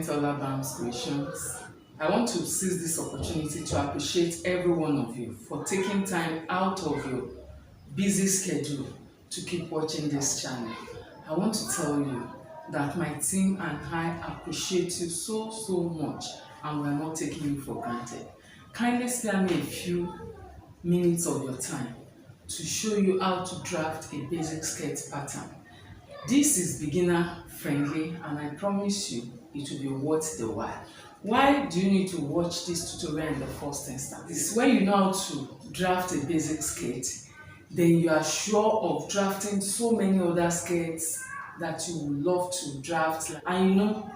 to Allowance Creations. I want to seize this opportunity to appreciate every one of you for taking time out of your busy schedule to keep watching this channel. I want to tell you that my team and I appreciate you so much, and we're not taking you for granted. Kindly spare me a few minutes of your time to show you how to draft a basic skirt pattern. This is beginner friendly, and I promise you it will be worth the while. Why do you need to watch this tutorial in the first instance? It's when you know how to draft a basic skirt, then you are sure of drafting so many other skirts that you would love to draft. And you know,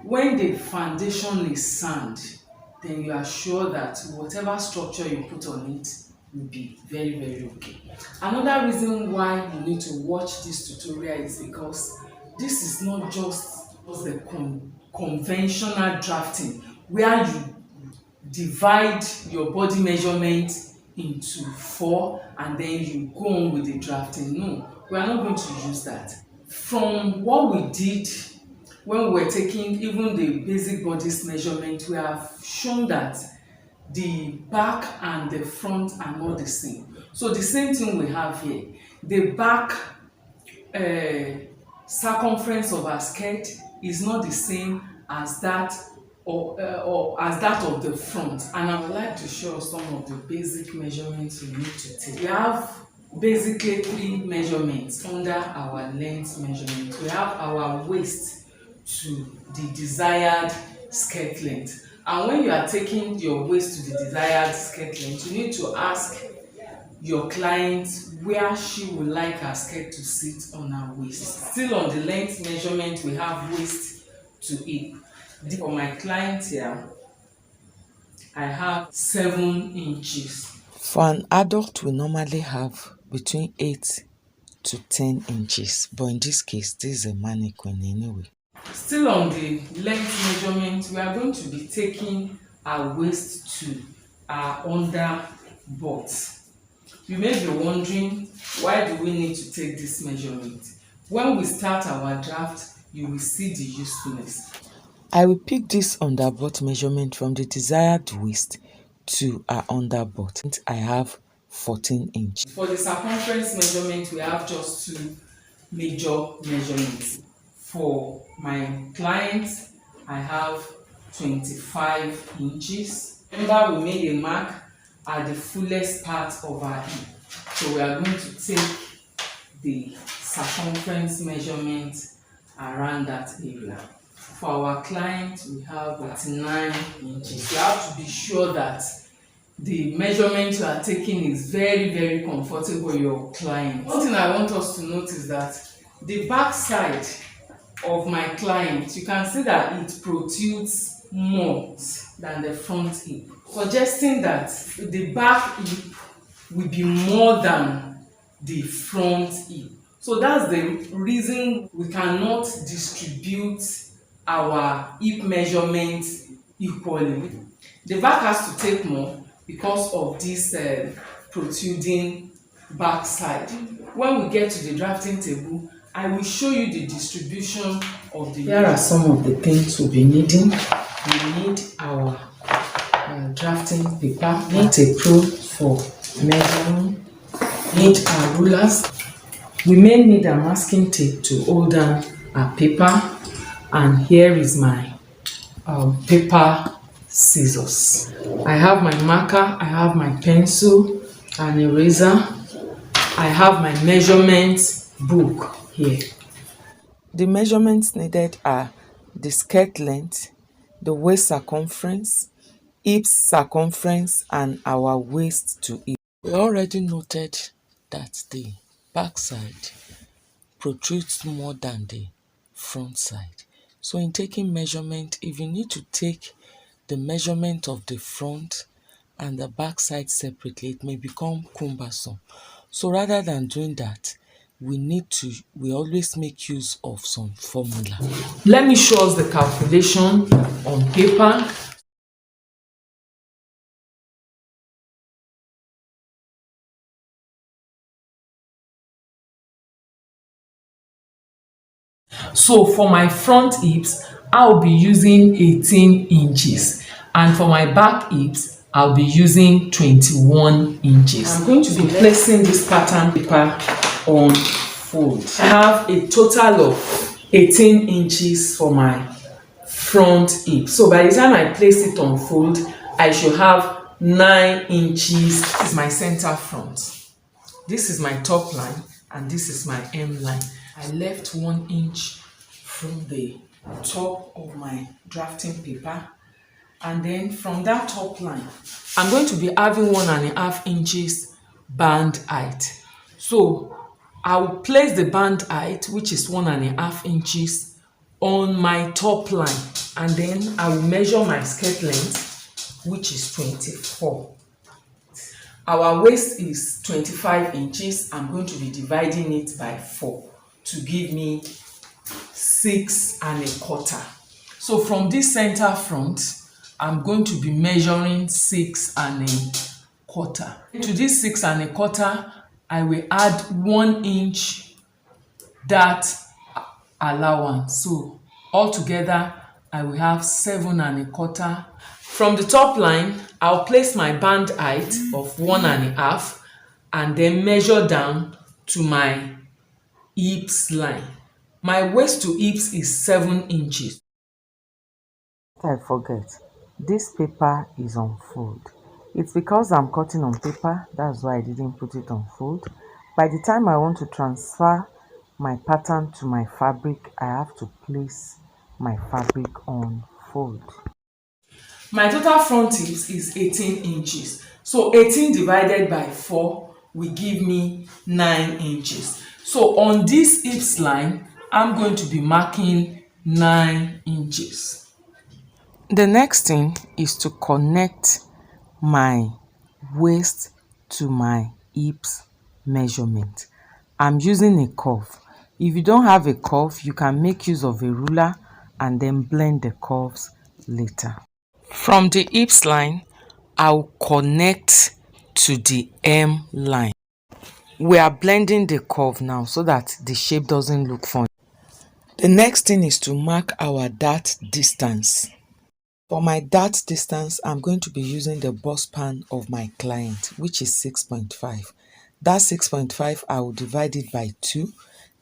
when the foundation is sound, then you are sure that whatever structure you put on it will be very okay. Another reason why you need to watch this tutorial is because this is not just the conventional drafting where you divide your body measurement into 4 and then you go on with the drafting. No, we are not going to use that. From what we did when we were taking even the basic bodice measurement, we have shown that the back and the front are not the same. So the same thing we have here. The back circumference of our skirt is not the same as that or as that of the front, and I would like to show some of the basic measurements we need to take. We have basically 3 measurements under our length measurement. We have our waist to the desired skirt length, and when you are taking your waist to the desired skirt length, you need to ask your client where she would like her skirt to sit on her waist. Still on the length measurement, we have waist to hip. For my client here, I have 7 inches. For an adult, we normally have between 8 to 10 inches, but in this case, this is a mannequin anyway. Still on the length measurement, we are going to be taking our waist to our under butt. You may be wondering, why do we need to take this measurement? When we start our draft, you will see the usefulness. I will pick this under butt measurement from the desired waist to our under butt. I have 14 inches. For the circumference measurement, we have just 2 major measurements. For my client, I have 25 inches. Remember, we made a mark at the fullest part of our hip. So we are going to take the circumference measurement around that area. For our client, we have 39 inches. You have to be sure that the measurement you are taking is very comfortable for your client. One thing I want us to note is that the back side of my client, you can see that it protrudes more than the front hip, suggesting that the back hip will be more than the front hip. So that's the reason we cannot distribute our hip measurements equally. The back has to take more because of this protruding back side. When we get to the drafting table, I will show you the distribution of the. Here are some of the things we'll be needing. We need our drafting paper, need a probe for measuring, need our rulers. We may need a masking tape to hold down our paper, and here is my paper scissors. I have my marker, I have my pencil and eraser. I have my measurement book here. The measurements needed are the skirt length, the waist circumference, hip circumference, and our waist to hip. We already noted that the back side protrudes more than the front side. So in taking measurement, if you need to take the measurement of the front and the back side separately, it may become cumbersome. So rather than doing that, we always make use of some formula. Let me show us the calculation on paper. So for my front hips, I'll be using 18 inches, and for my back hips I'll be using 21 inches. I'm going to be placing this pattern paper on fold. I have a total of 18 inches for my front hip. So by the time I place it on fold, I should have 9 inches. This is my center front. This is my top line, and this is my hem line. I left 1 inch from the top of my drafting paper, and then from that top line, I'm going to be having 1.5 inches band height. So I will place the band height, which is 1.5 inches, on my top line, and then I will measure my skirt length, which is 24. Our waist is 25 inches. I'm going to be dividing it by 4 to give me 6.25. So from this center front, I'm going to be measuring 6.25. To this 6.25, I will add 1 inch that allowance. So altogether, I will have 7.25. From the top line, I'll place my band height of 1.5 and then measure down to my hips line. My waist to hips is 7 inches. I forget, this paper is on fold. It's because I'm cutting on paper, that's why I didn't put it on fold. By the time I want to transfer my pattern to my fabric, I have to place my fabric on fold. My total front hips is 18 inches. So 18 divided by 4 will give me 9 inches. So on this hips line, I'm going to be marking 9 inches. The next thing is to connect my waist to my hips measurement. I'm using a curve. If you don't have a curve, you can make use of a ruler and then blend the curves later. From the hips line, I'll connect to the hem line. We are blending the curve now so that the shape doesn't look funny. The next thing is to mark our dart distance. For my dart distance, I'm going to be using the bust span of my client, which is 6.5. That 6.5, I will divide it by 2.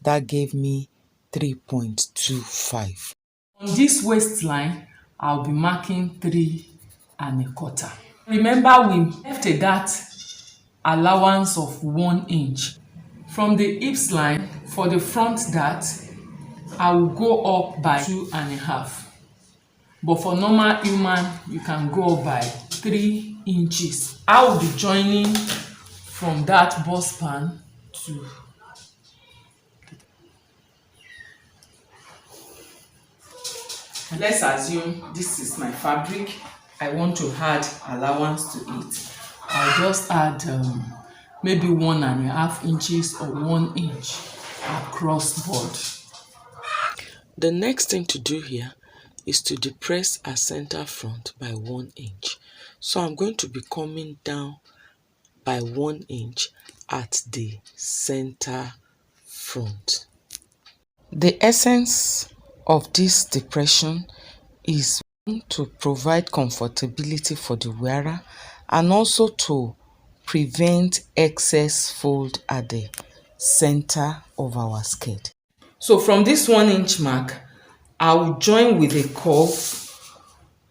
That gave me 3.25. On this waistline, I'll be marking 3.25. Remember, we left a dart allowance of 1 inch. From the hips line, for the front dart, I will go up by 2.5. But for normal human, you can go up by 3 inches. I will be joining from that bust span to let's assume this is my fabric. I want to add allowance to it. I'll just add maybe 1.5 inches or 1 inch across board. The next thing to do here is to depress our center front by 1 inch. So I'm going to be coming down by 1 inch at the center front. The essence of this depression is to provide comfortability for the wearer and also to prevent excess fold at the center of our skirt. So from this 1 inch mark, I will join with a curve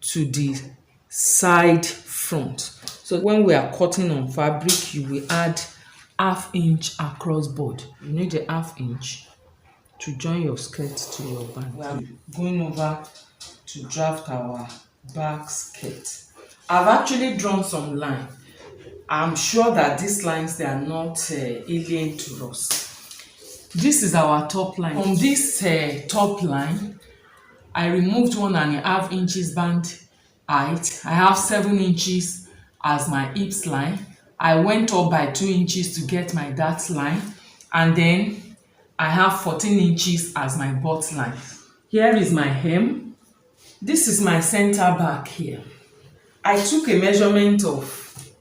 to the side front. So when we are cutting on fabric, you will add 1/2 inch across board. You need a 1/2 inch to join your skirt to your band. We are going over to draft our back skirt. I've actually drawn some line. I'm sure that these lines, they are not alien to us. This is our top line. From this top line, I removed 1.5 inches band height. I have 7 inches as my hips line. I went up by 2 inches to get my dart line, and then I have 14 inches as my butt line. Here is my hem. This is my center back here. I took a measurement of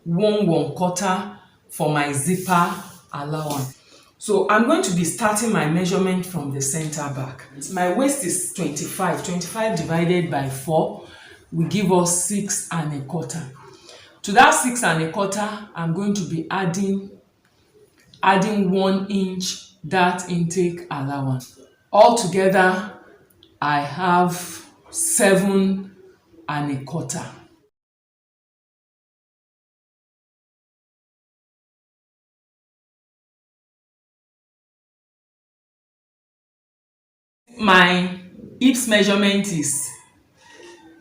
1/1/4 for my zipper allowance. So I'm going to be starting my measurement from the center back. My waist is 25. 25 divided by 4 will give us 6 1/4. To that 6 1/4, I'm going to be adding 1 inch that intake allowance. Altogether, I have 7 1/4. My hips measurement is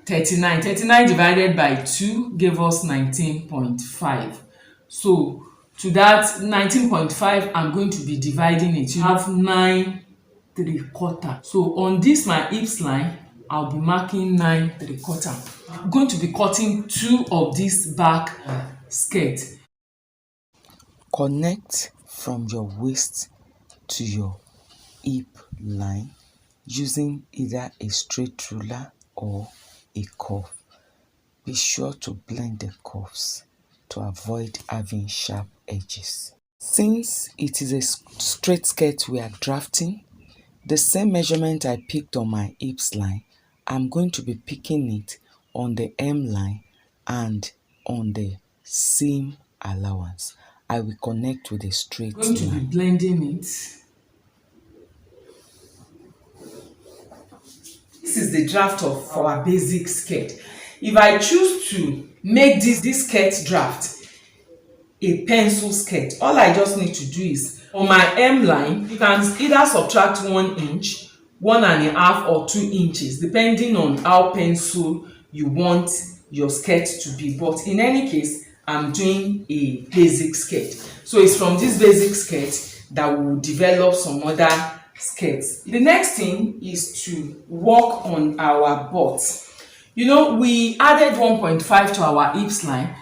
39. 39 divided by 2 gave us 19.5. So to that 19.5, I'm going to be dividing it. You have 9 3/4. So on this my hips line, I'll be marking 9 3/4. I'm going to be cutting 2 of this back skirt. Connect from your waist to your hip line using either a straight ruler or a curve. Be sure to blend the curves to avoid having sharp edges. Since it is a straight skirt we are drafting, the same measurement I picked on my hips line, I'm going to be picking it on the hem line and on the seam allowance. I will connect with a straight I'm going to be line. blending it. This is the draft of our basic skirt. If I choose to make this skirt draft a pencil skirt, all I just need to do is on my hem line, you can either subtract 1 inch, 1.5 or 2 inches, depending on how pencil you want your skirt to be. But in any case, I'm doing a basic skirt. So it's from this basic skirt that we will develop some other skirts. The next thing is to work on our butt. You know, we added 1.5 to our hips line.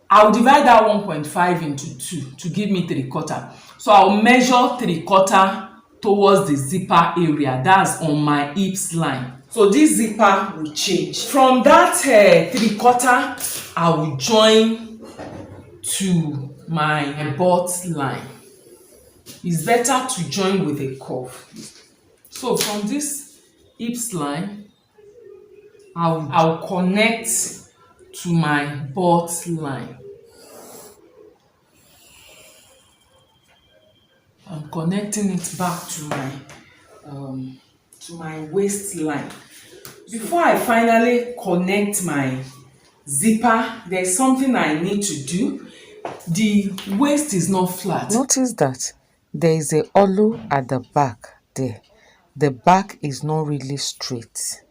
I'll divide that 1.5 into 2 to give me 3/4. So I'll measure 3/4 towards the zipper area. That's on my hips line. So this zipper will change. From that 3/4, I will join to my butt line. It's better to join with a curve. So from this hips line, I'll connect to my butt line. I'm connecting it back to my waistline. Before I finally connect my zipper, there's something I need to do. The waist is not flat. Notice that there is a hollow at the back there. The back is not really straight.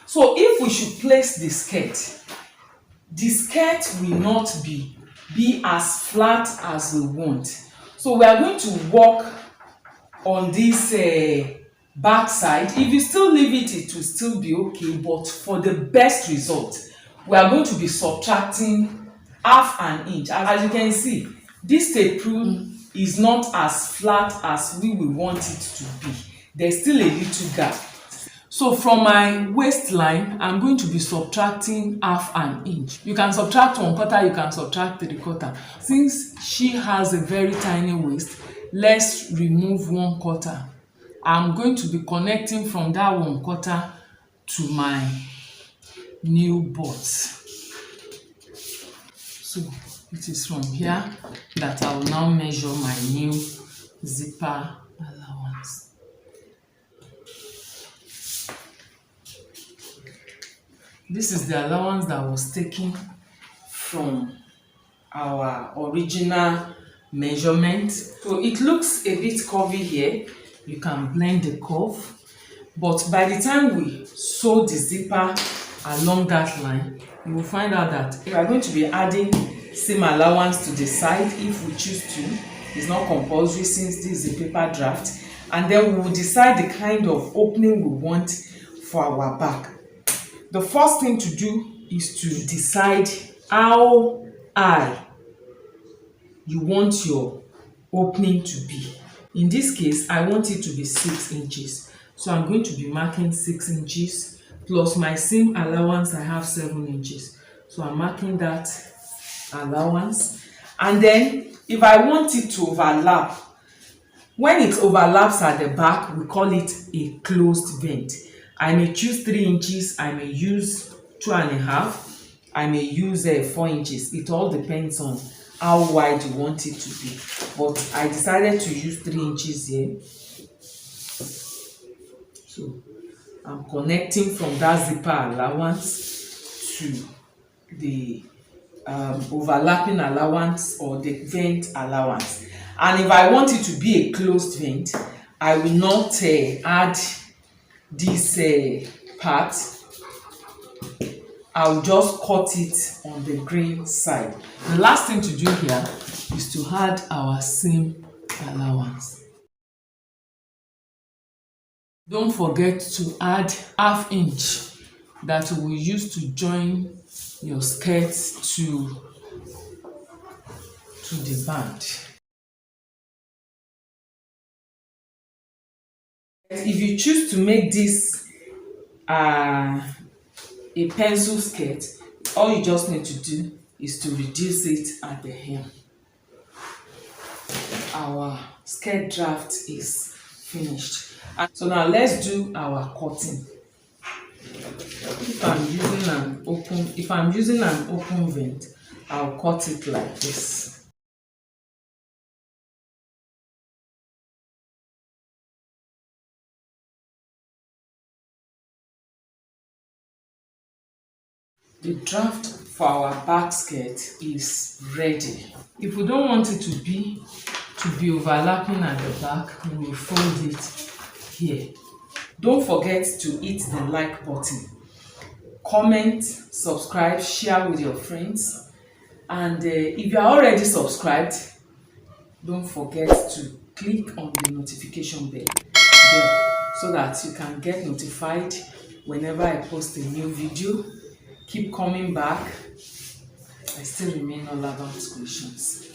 So if we should place the skirt will not be as flat as we want. So we are going to work on this back side. If you still leave it, it will still be okay, but for the best result, we are going to be subtracting 1/2 inch. As you can see, this tape rule is not as flat as we will want it to be. There's still a little gap. So from my waistline, I'm going to be subtracting 1/2 inch. You can subtract 1/4, you can subtract 3/4. Since she has a very tiny waist, let's remove 1/4. I'm going to be connecting from that 1/4 to my new butt. So it is from here that I will now measure my new zipper allowance. This is the allowance that was taken from our original measurement. So it looks a bit curvy here. You can blend the curve. But by the time we sew the zipper along that line, you will find out that we are going to be adding seam allowance to the side if we choose to. It's not compulsory since this is a paper draft. And then we will decide the kind of opening we want for our back. The first thing to do is to decide how high you want your opening to be. In this case, I want it to be 6 inches. So I'm going to be marking 6 inches plus my seam allowance, I have 7 inches. So I'm marking that allowance. And then if I want it to overlap, when it overlaps at the back, we call it a closed vent. I may choose 3 inches, I may use 2.5, I may use 4 inches. It all depends on how wide you want it to be. But I decided to use 3 inches here. So I'm connecting from that zipper allowance to the overlapping allowance or the vent allowance. And if I want it to be a closed vent, I will not add this part. I'll just cut it on the green side. The last thing to do here is to add our seam allowance. Don't forget to add 1/2 inch that we will use to join your skirt to the band. If you choose to make this a pencil skirt, all you just need to do is to reduce it at the hem. Our skirt draft is finished. And so now let's do our cutting. If I'm using an open vent, I'll cut it like this. The draft for our back skirt is ready. If we don't want it to be overlapping at the back, we will fold it here. Don't forget to hit the like button. Comment, subscribe, share with your friends. And if you are already subscribed, don't forget to click on the notification bell so that you can get notified whenever I post a new video. Keep coming back. I still remain Allowance Creations.